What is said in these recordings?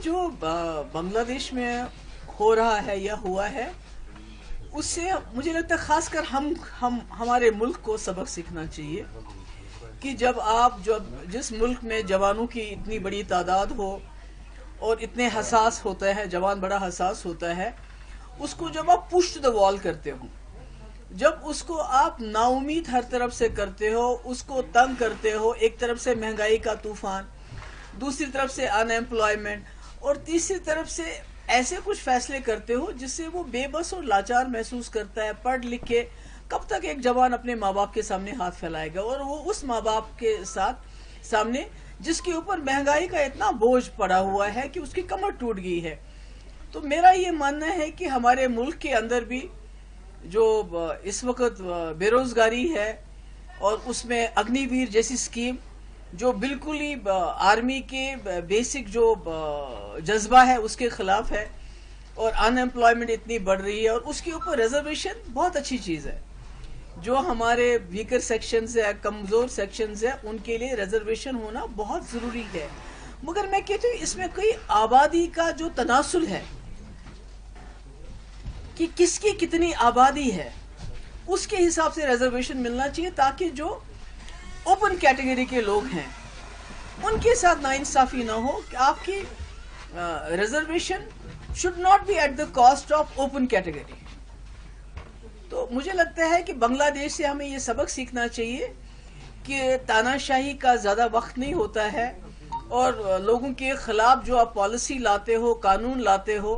جو بنگلہ دیش میں ہو رہا ہے یا ہوا ہے اس سے مجھے لگتا ہے خاص کر ہمارے ملک کو سبق سیکھنا چاہیے کہ جس ملک میں جوانوں کی اتنی بڑی تعداد ہو اور اتنے حساس ہوتا ہے، جوان بڑا حساس ہوتا ہے، اس کو جب آپ پش ٹو دا وال کرتے ہو، جب اس کو آپ نا امید ہر طرف سے کرتے ہو، اس کو تنگ کرتے ہو، ایک طرف سے مہنگائی کا طوفان، دوسری طرف سے ان ایمپلائمنٹ، اور تیسری طرف سے ایسے کچھ فیصلے کرتے ہو جس سے وہ بے بس اور لاچار محسوس کرتا ہے. پڑھ لکھ کے کب تک ایک جوان اپنے ماں باپ کے سامنے ہاتھ پھیلائے گا، اور وہ اس ماں باپ کے سامنے جس کے اوپر مہنگائی کا اتنا بوجھ پڑا ہوا ہے کہ اس کی کمر ٹوٹ گئی ہے. تو میرا یہ ماننا ہے کہ ہمارے ملک کے اندر بھی جو اس وقت بے روزگاری ہے، اور اس میں اگنی ویر جیسی اسکیم جو بالکل ہی آرمی کے بیسک جو جذبہ ہے اس کے خلاف ہے، اور ان ایمپلائمنٹ اتنی بڑھ رہی ہے، اور اس کے اوپر ریزرویشن بہت اچھی چیز ہے. جو ہمارے ویکر سیکشنز ہیں، کمزور سیکشنز ہیں، ان کے لیے ریزرویشن ہونا بہت ضروری ہے. مگر میں کہتی ہوں اس میں کوئی آبادی کا جو تناسل ہے کہ کس کی کتنی آبادی ہے، اس کے حساب سے ریزرویشن ملنا چاہیے، تاکہ جو اوپن کیٹیگری کے لوگ ہیں ان کے ساتھ ناانصافی نہ ہو کہ آپ کی reservation should not be at the cost of open category. تو مجھے لگتا ہے کہ بنگلہ دیش سے ہمیں یہ سبق سیکھنا چاہیے کہ تاناشاہی کا زیادہ وقت نہیں ہوتا ہے، اور لوگوں کے خلاف جو آپ پالیسی لاتے ہو، قانون لاتے ہو،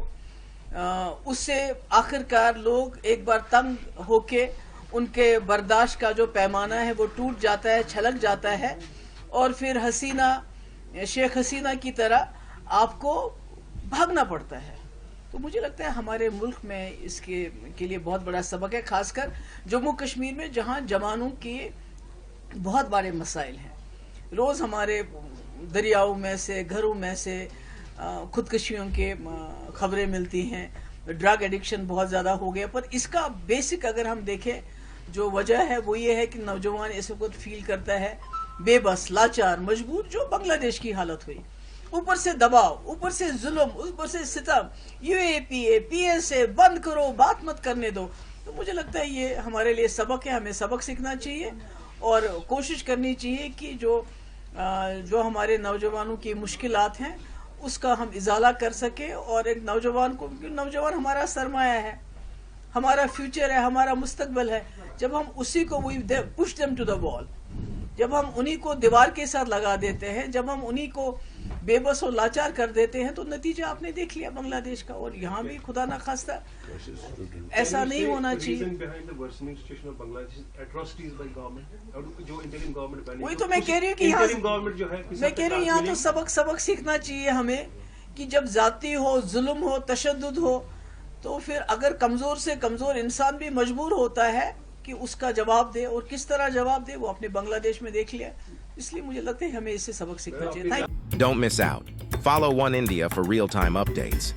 اس سے آخرکار لوگ ایک بار تنگ ہو کے ان کے برداشت کا جو پیمانہ ہے وہ ٹوٹ جاتا ہے، چھلک جاتا ہے، اور پھر شیخ حسینہ کی طرح آپ کو بھاگنا پڑتا ہے. تو مجھے لگتا ہے ہمارے ملک میں اس کے لیے بہت بڑا سبق ہے، خاص کر جموں کشمیر میں جہاں جوانوں کے بہت بڑے مسائل ہیں. روز ہمارے دریاؤں میں سے، گھروں میں سے خودکشیوں کے خبریں ملتی ہیں. ڈرگ ایڈکشن بہت زیادہ ہو گیا، پر اس کا بیسک اگر ہم دیکھیں جو وجہ ہے وہ یہ ہے کہ نوجوان اس وقت فیل کرتا ہے بے بس، لاچار، مجبور، جو بنگلہ دیش کی حالت ہوئی. اوپر سے دباؤ، اوپر سے ظلم، اوپر سے ستم، you a P a, P S A, بند کرو، بات مت کرنے دو. تو مجھے لگتا ہے یہ ہمارے لیے سبق ہے، ہمیں سبق سیکھنا چاہیے اور کوشش کرنی چاہیے کہ جو ہمارے نوجوانوں کی مشکلات ہیں اس کا ہم ازالہ کر سکیں. اور ایک نوجوان ہمارا سرمایہ ہے، ہمارا فیوچر ہے، ہمارا مستقبل ہے. جب ہم اسی کو پش دیم ٹو دا وال، جب ہم انہی کو دیوار کے ساتھ لگا دیتے ہیں، جب ہم انہی کو بے بس اور لاچار کر دیتے ہیں، تو نتیجہ آپ نے دیکھ لیا بنگلہ دیش کا. اور یہاں بھی خدا نخواستہ ایسا نہیں ہونا چاہیے. وہی تو میں کہہ رہی ہوں کہ یہاں تو سبق سیکھنا چاہیے ہمیں کہ جب زیادتی ہو، ظلم ہو، تشدد ہو، تو پھر اگر کمزور سے کمزور انسان بھی مجبور ہوتا ہے کہ اس کا جواب دے، اور کس طرح جواب دے وہ اپنے بنگلہ دیش میں دیکھ لیا. اس لیے مجھے لگتا ہے ہمیں اس سے سبق سیکھنا چاہیے. Don't miss out. Follow One India for real-time updates.